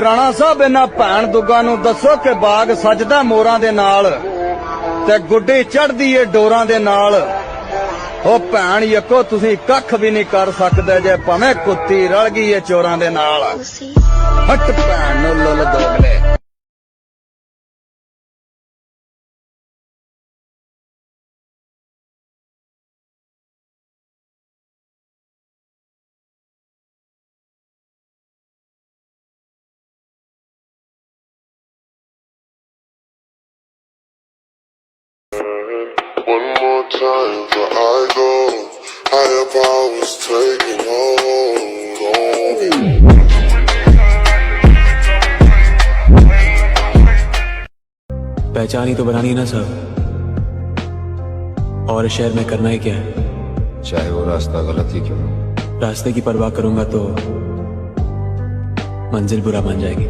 ਰਾਣਾ ਸਾਹਿਬ ਇਹਨਾਂ ਭੈਣ ਦੁੱਗਾ ਨੂੰ ਦੱਸੋ ਕਿ ਬਾਗ ਸਜਦਾ ਮੋਰਾਂ ਦੇ ਨਾਲ ਤੇ ਗੁੱਡੀ ਚੜਦੀ ਏ ਡੋਰਾਂ ਦੇ ਨਾਲ। ਉਹ ਭੈਣ ਯੱਕੋ ਤੁਸੀਂ ਕੱਖ ਵੀ ਨਹੀਂ ਕਰ ਸਕਦੇ ਜੇ ਭਾਵੇਂ ਕੁੱਤੀ ਰਲ ਗਈ ਏ ਚੋਰਾਂ ਦੇ ਨਾਲ। ਹਟ ਭੈਣ ਨੂੰ ਲੁੱਲ ਦੋਗਲੇ। One more time before I go, higher powers taking hold on me. पहचान ही तो बनानी है ना सर, और इस शहर में करना ही क्या है? चाहे वो रास्ता गलत ही क्यों ना। रास्ते की परवाह करूंगा तो मंजिल बुरा बन जाएगी।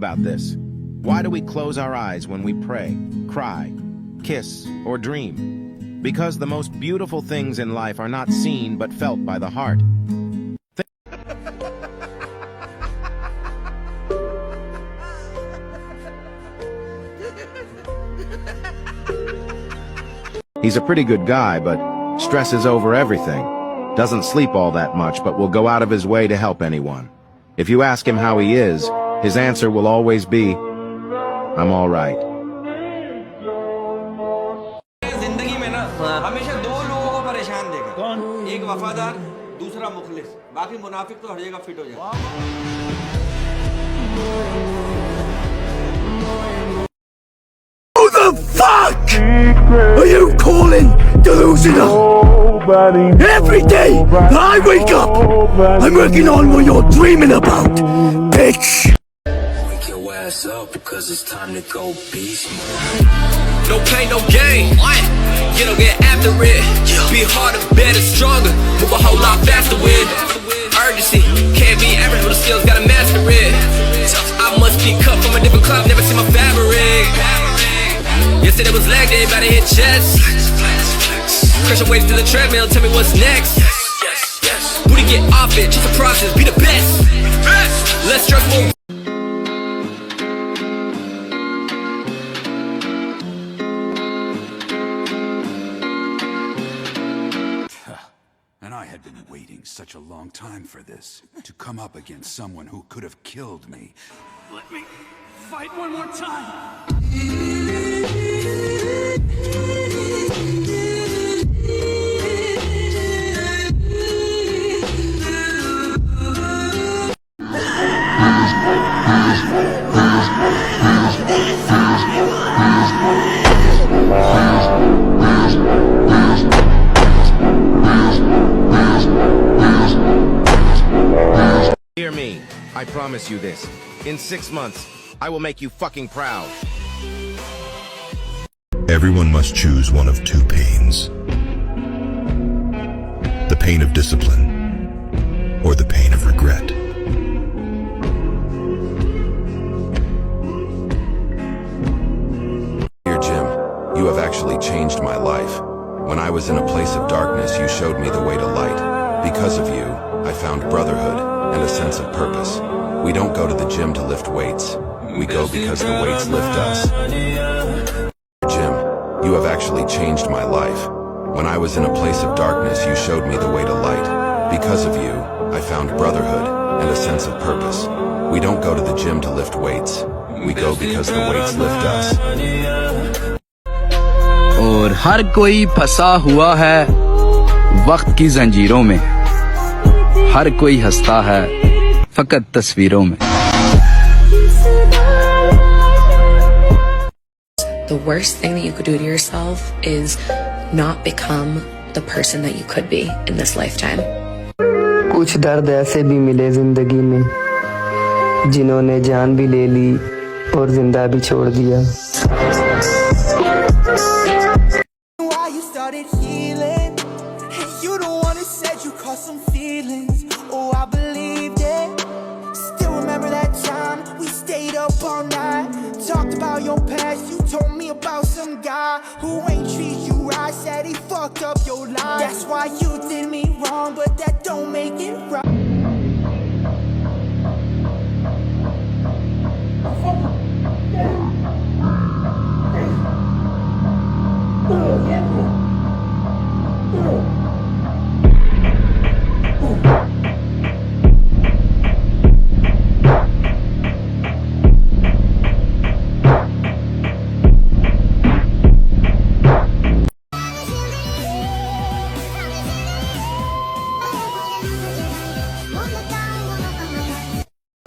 About this. Why do we close our eyes when we pray, cry, kiss, or dream? Because the most beautiful things in life are not seen but felt by the heart. He's a pretty good guy, but stresses over everything. Doesn't sleep all that much, but will go out of his way to help anyone. If you ask him how he is, his answer will always be, I'm all right. जिंदगी में ना हमेशा दो लोगों को परेशान देगा। कौन? एक वफादार, दूसरा मुखलिस। बाकी मुनाफिक तो हर जगह फिट हो जाए। Who the fuck are you calling delusional? Every day that I wake up, I'm working on what you're dreaming about, bitch. Wake your ass up because it's time to go beast mode. No pain, no gain. You don't get after it. Be harder, better, stronger. Move a whole lot faster with urgency. Can't be average with the skills, gotta master it. I must be cut from a different club, never see my fabric. Yesterday was leg day, about to hit chest. Crush your weight to the treadmill, tell me what's next. Booty get off it, just a process, be the best. Less stressful. And I had been waiting such a long time for this, to come up against someone who could have killed me. Let me fight one more time! Hear me. I promise you this. In 6 months, I will make you fucking proud. Everyone must choose one of two pains. The pain of discipline, or the pain of regret. Dear Jim, you have actually changed my life. When I was in a place of darkness, you showed me the way to light. Because of you, I found brotherhood and a sense of purpose. We don't go to the gym to lift weights. We go because the weights lift us. Jim, you have actually changed my life. When I was in a place of darkness, you showed me the way to light. Because of you, I found brotherhood and a sense of purpose. We don't go to the gym to lift weights. We go because the weights lift us. और हर कोई फंसा हुआ है वक्त की जंजीरों में, हर कोई हंसता है फकत तस्वीरों में। The worst thing that you could do to yourself is not become the person that you could be in this lifetime. कुछ दर्द ऐसे भी मिले जिंदगी में जिन्होंने जान भी ले ली और जिंदा भी छोड़ दिया। Talked about your past, you told me about some guy who ain't treat you right, said he fucked up your life. That's why you did me wrong, but that don't make it right.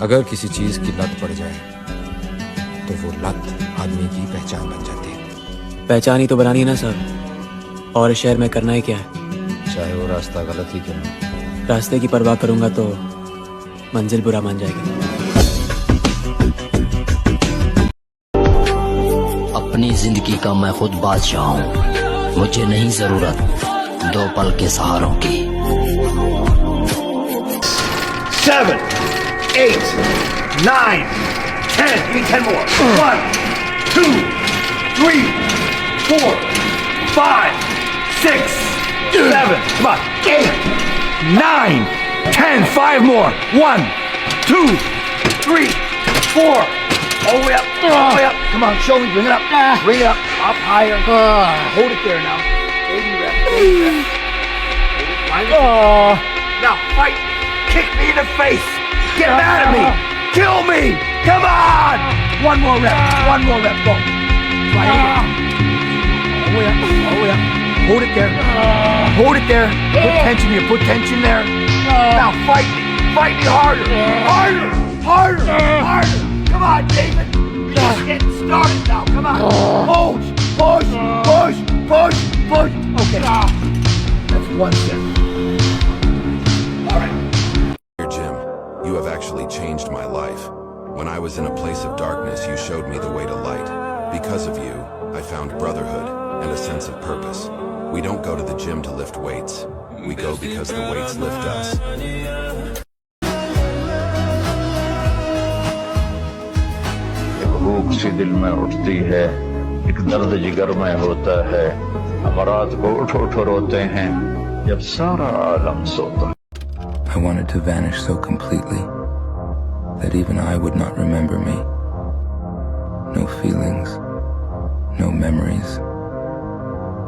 अगर किसी चीज की लत पड़ जाए तो वो लत आदमी की पहचान बन जाती है। पहचान ही तो बनानी है ना सर, और इस शहर में करना ही क्या है, चाहे वो रास्ता गलत ही क्यों ना। रास्ते की परवाह करूंगा तो मंजिल बुरा मान जाएगी। अपनी जिंदगी का मैं खुद बादशाह हूँ, मुझे नहीं जरूरत दो पल के सहारों की। 7, 8, 9, 10. Give me 10 more. 1, 2, 3, 4, 5, 6, 7. Come on. 8, 9, 10. 5 more. 1, 2, 3, 4. All the way up. All the way up. Come on. Show me. Bring it up. Bring it up. Up higher. Hold it there now. Baby rep. Baby rep. Hold it. Now fight. Kick me in the face. Get mad at me! Kill me! Come on! One more rep. One more rep. Go. Right here. All the way up. All the way up. Hold it there. Hold it there. Put tension here. Put tension there. Now fight me. Fight me harder. Harder. Harder. Harder. Come on, David. We're just getting started now. Come on. Push. Push. Push. Push. Push. Okay. That's one set. All right. Jim, you have actually changed my life. When I was in a place of darkness, you showed me the way to light. Because of you, I found brotherhood and a sense of purpose. We don't go to the gym to lift weights. We go because the weights lift us. भूख सी दिल में उठती है, एक दर्द जिगर में होता है, हम रात को उठ उठ रोते हैं जब सारा आलम सोता है। I wanted to vanish so completely that even I would not remember me. No feelings, no memories,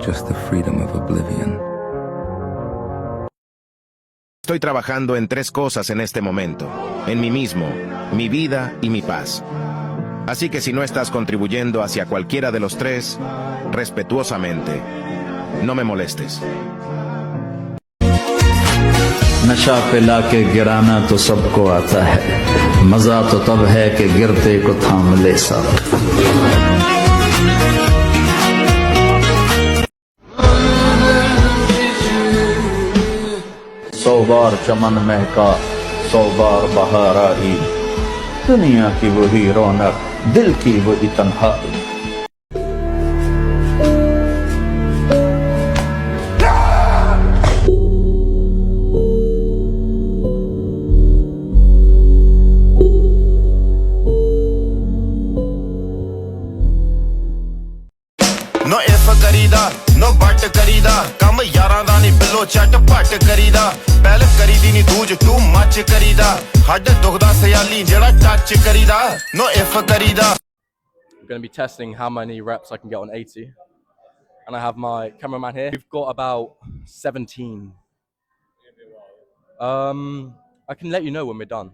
just the freedom of oblivion. Estoy trabajando en 3 cosas en este momento: en mí mismo, mi vida y mi paz. Así que si no estás contribuyendo hacia cualquiera de los 3, respetuosamente, no me molestes. नशा पिला के गिराना तो सबको आता है, मजा तो तब है कि गिरते को थाम ले सब। सौ बार चमन महका, 100 बार बहार आई, दुनिया की वही रौनक, दिल की वही तन्हाई। No if करीदा, no but करीदा, कम यारां दा नी बिलो चट पट करीदा, पहले करीदी नी दूज too much करीदा, हड दुखदा सयाली जेड़ा टच करीदा, no if करीदा। I'm going to be testing how many reps I can get on 80, and I have my cameraman here. We've got about 17. I can let you know when we're done.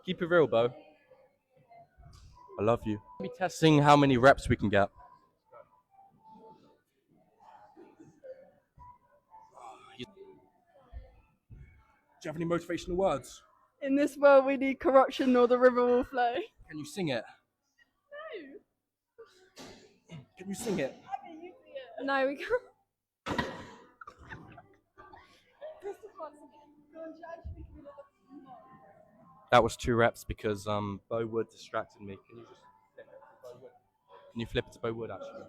Keep it real, Bo. I love you. I'll be testing how many reps we can get. Do you have any motivational words? In this world we need corruption or the river will flow. Can you sing it? No. Can you sing it? No, we can't. That was 2 reps because Bowood distracted me. Can you flip it to Bowood actually?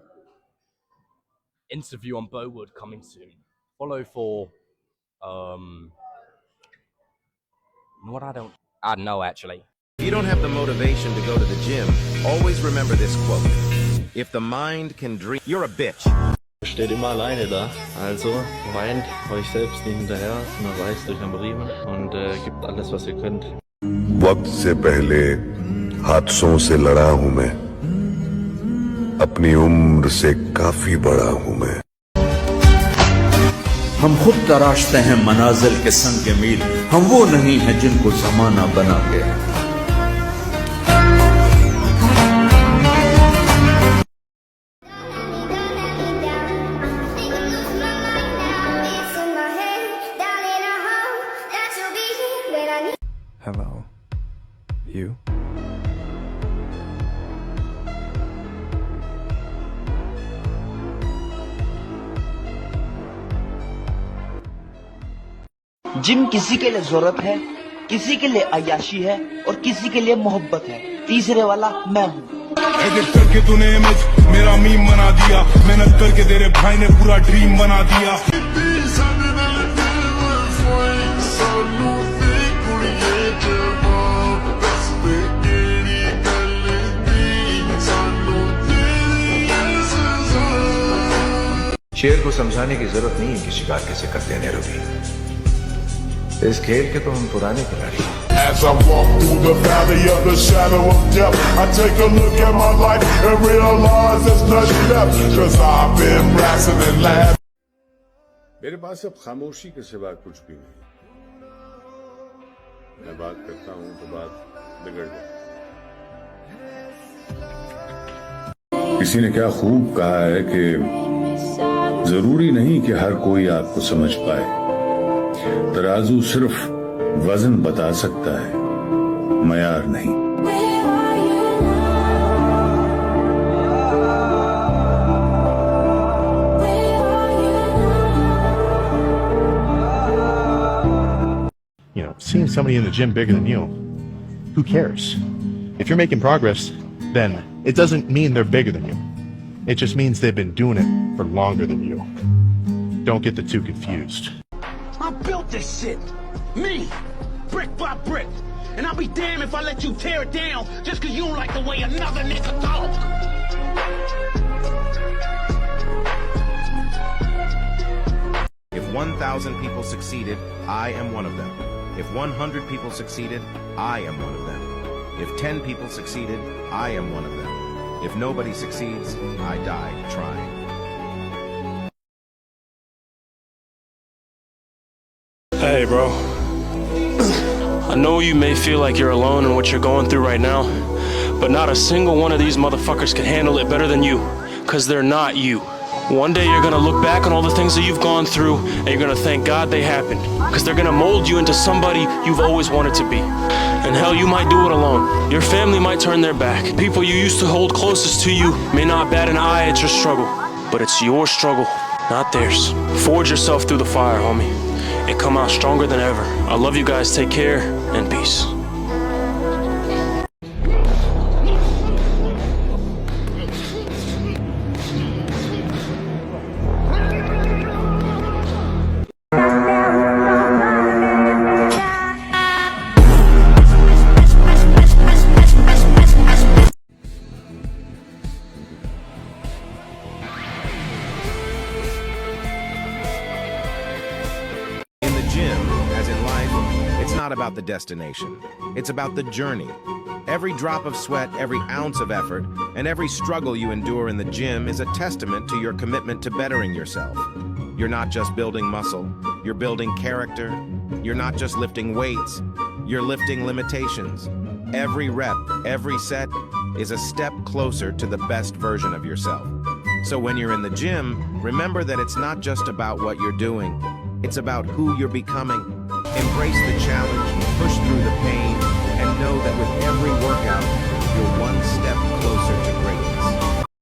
Interview on Bowood coming soon. Follow for what I don't know actually. If you don't have the motivation to go to the gym, always remember this quote. If the mind can dream, you're a bitch. Steht immer alleine da, also weint euch selbst nicht hinterher, sondern reißt euch am Riemen und gebt alles, was ihr könnt. वक्त से पहले हादसों से लड़ा हूं मैं, अपनी उम्र से काफी बड़ा हूं मैं। हम खुद तराशते हैं मनाजिल के संग के मील, हम वो नहीं हैं जिनको जमाना बना गया। Hello. You? जिम किसी के लिए जरूरत है, किसी के लिए अय्याशी है और किसी के लिए मोहब्बत है। तीसरे वाला मैं हूँ। एडिट करके तूने इमेज मेरा मीम बना दिया, मेहनत करके तेरे भाई ने पूरा ड्रीम बना दिया। शेर को समझाने की जरूरत नहीं है कि शिकार कैसे करते हैं नैरोबी। इस खेल के तो हम पुराने खिलाड़ी हैं। As I walk through the valley of the shadow of death, I take a look at my life and realize there's nothing left, 'cause I've been blasting and laughing. मेरे पास अब खामोशी के सिवा कुछ भी नहीं। मैं बात करता हूँ तो बात बिगड़ जाती है। किसी ने क्या खूब कहा है कि जरूरी नहीं कि हर कोई आपको समझ पाए, तराजू सिर्फ वजन बता सकता है, मयार नहीं। You know, seeing somebody in the gym bigger than you, who cares? If you're making progress, then it doesn't mean they're bigger than you. It just means they've been doing it for longer than you. Don't get the two confused. I built this shit. Me. Brick by brick. And I'll be damned if I let you tear it down just 'cause you don't like the way another nigga talk. If 1,000 people succeeded, I am one of them. If 100 people succeeded, I am one of them. If 10 people succeeded, I am one of them. If nobody succeeds, I die trying. Hey, bro. I know you may feel like you're alone in what you're going through right now, but not a single one of these motherfuckers can handle it better than you, 'cause they're not you. One day you're gonna look back on all the things that you've gone through and you're gonna thank God they happened, 'cause they're gonna mold you into somebody you've always wanted to be. And hell, you might do it alone. Your family might turn their back. People you used to hold closest to you may not bat an eye at your struggle, but it's your struggle, not theirs. Forge yourself through the fire, homie, and come out stronger than ever. I love you guys. Take care and peace. About the destination. It's about the journey. Every drop of sweat, every ounce of effort, and every struggle you endure in the gym is a testament to your commitment to bettering yourself. You're not just building muscle, you're building character. You're not just lifting weights, you're lifting limitations. Every rep, every set is a step closer to the best version of yourself. So when you're in the gym, remember that it's not just about what you're doing, it's about who you're becoming. Embrace the challenge, push through the pain, and know that with every workout, you're one step closer to greatness.